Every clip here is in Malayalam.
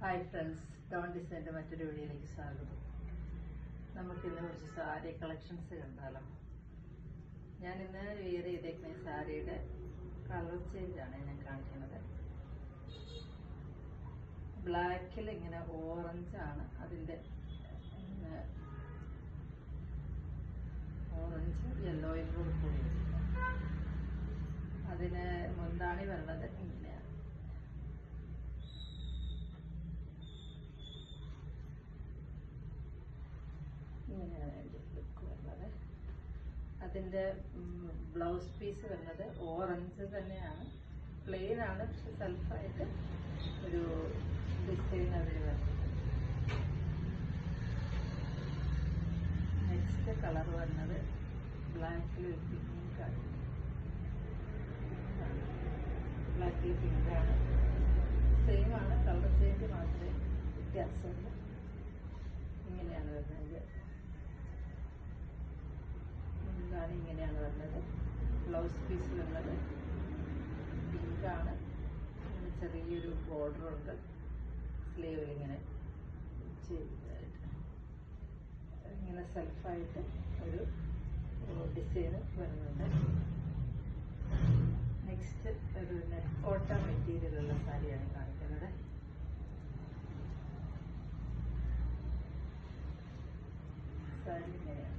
ഹായ് ഫ്രണ്ട്സ്, ഡോൺ ഡിസൈൻ്റെ മറ്റൊരു വീഡിയോയിലേക്ക് സ്വാഗതം. നമുക്കിന്ന് കുറച്ച് സാരി കളക്ഷൻസ് കണ്ടാലോ. ഞാനിന്ന് വെയർ ചെയ്തേക്കുന്ന സാരിയുടെ കളർ ചേഞ്ചാണ് ഞാൻ കാണിക്കുന്നത്. ബ്ലാക്കിൽ ഇങ്ങനെ ഓറഞ്ചാണ് അതിൻ്റെ, ഓറഞ്ച് യെല്ലോയും കൂടി കൂടി. അതിന് മുന്താണി വരുന്നത് ഇങ്ങനെയാണ്. ഇങ്ങനെയാണ് അതിൻ്റെ ലുക്ക് വരുന്നത്. അതിൻ്റെ ബ്ലൗസ് പീസ് വരുന്നത് ഓറഞ്ച് തന്നെയാണ്, പ്ലെയിൻ ആണ്, പക്ഷെ സെൽഫായിട്ട് ഒരു ഡിസൈൻ അതിൽ വരുന്നത്. നെക്സ്റ്റ് കളർ വരുന്നത് ബ്ലാക്കിൽ പിങ്കാണ്. ബ്ലാക്കിൽ പിങ്കാണ്, സെയിം ആണ്, കളർ ചേഞ്ച് മാത്രമേ വ്യത്യാസമുള്ളൂ. ഇങ്ങനെയാണ് വരുന്നത്. മുന്താണി ഇങ്ങനെയാണ് വരുന്നത്. ബ്ലൗസ് പീസ് വരുന്നത് പിങ്കാണ്, ചെറിയൊരു ബോർഡറുണ്ട്. സ്ലീവിൽ ഇങ്ങനെ ചെയ്തായിട്ട് ഇങ്ങനെ സെൽഫായിട്ട് ഒരു ഡിസൈൻ വരുന്നുണ്ട്. നെക്സ്റ്റ് ഒരു നെറ്റ് കോട്ട മെറ്റീരിയലുള്ള സാരിയാണ് കാണിക്കുന്നത്. സാരി ഇങ്ങനെയാണ്.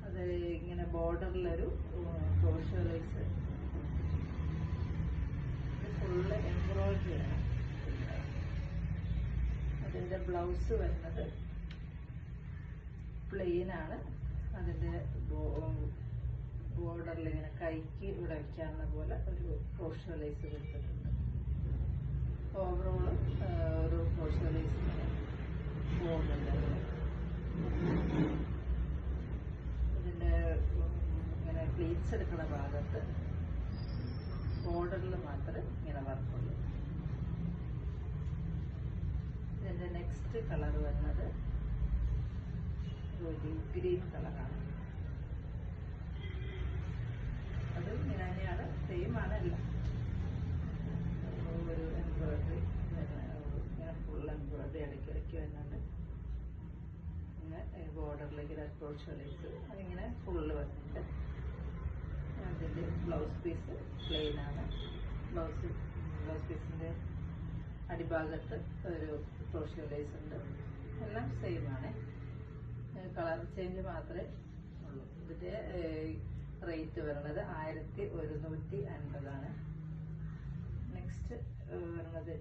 അത് ഇങ്ങനെ ബോർഡറിലൊരു ക്രോഷ്യോ ഫുള്ള് എംബ്രോയിഡറിയാണ്. അതിൻ്റെ ബ്ലൗസ് വരുന്നത് പ്ലെയിനാണ്. അതിൻ്റെ ബോർഡറിൽ ഇങ്ങനെ കൈക്ക് ഇവിടെ വയ്ക്കാവുന്ന പോലെ ഒരു ക്രോഷ്യോ ലേസ് കൊടുത്തിട്ടുണ്ട്. ഓവറോളും ഒരു ക്രോഷ്യോ ലേസ് ഇങ്ങനെ പോകുന്നുണ്ട്. ഇതിൻ്റെ ഇങ്ങനെ പ്ലീറ്റ്സ് എടുക്കുന്ന ഭാഗത്ത് ബോർഡറിൽ മാത്രമേ ഇങ്ങനെ വർക്കുള്ളൂ. ഇതിൻ്റെ നെക്സ്റ്റ് കളർ വരുന്നത് ഒരു ഗ്രീൻ കളറാണ്. അത് ഇങ്ങനെ തന്നെയാണ്, സെയിം ആണ് എല്ലാം. ഒരു എംബ്രോയിഡറി ഇങ്ങനെ ഫുൾ എംബ്രോയിഡറി ഇടയ്ക്കിടയ്ക്ക് വരുന്നുണ്ട്. ഇങ്ങനെ ബോർഡറിലേക്ക് ക്രോഷ്യോ ലേസ് അതിങ്ങനെ ഫുള്ള് വരുന്നുണ്ട്. അതിൻ്റെ ബ്ലൗസ് പീസ് പ്ലെയിനാണ്. ബ്ലൗസ് പീസിൻ്റെ അടിഭാഗത്ത് ഒരു ക്രോഷ്യോ ലേസ് ഉണ്ട്. എല്ലാം സെയിം ആണ്, കളർ ചേഞ്ച് മാത്രമേ ഉള്ളൂ. ഇതിൻ്റെ റേറ്റ് വരുന്നത് 1150 നെക്സ്റ്റ് വരുന്നത്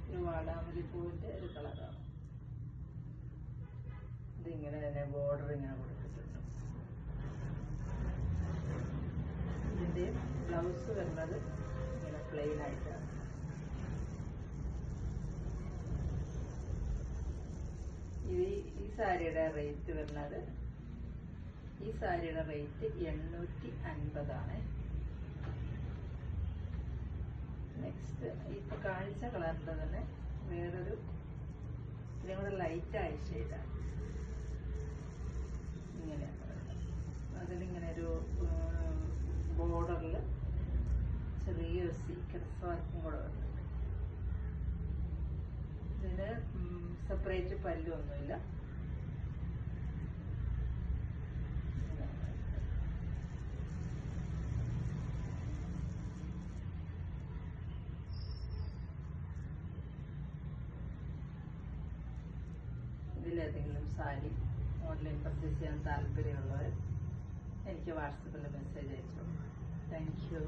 ഒരു വാടാമല്ലിപ്പൂവിൻ്റെ ഒരു കളറാണ്. ഇതിങ്ങനെ തന്നെ ബോർഡർ ഇങ്ങനെ കൊടുത്തിട്ടുണ്ട്. ഇതിൻ്റെ ബ്ലൗസ് വരുന്നത് ഇങ്ങനെ പ്ലെയിൻ ആയിട്ടാണ്. ഈ സാരിയുടെ റേറ്റ് വരുന്നത്, ഈ സാരിയുടെ റേറ്റ് 850. നെക്സ്റ്റ് ഇപ്പൊ കാണിച്ച കളറിൻ്റെ തന്നെ വേറൊരു ഇതിനും കൂടെ ലൈറ്റായ ഷെയ്ഡാണ്. ഇങ്ങനെയാണ് വരുന്നത്. അതിലിങ്ങനെ ഒരു ബോർഡറിൽ ചെറിയൊരു സീക്വൻസ് വർക്കും കൂടെ വരുന്നുണ്ട്. ഇതിന് സെപ്പറേറ്റ് പല്ലൊന്നുമില്ല. ഇതിലേതെങ്കിലും സാരി ഓൺലൈൻ പർച്ചേസ് ചെയ്യാൻ താല്പര്യമുള്ളവർ എനിക്ക് വാട്സപ്പിൽ മെസ്സേജ് അയച്ചോളൂ. Thank U.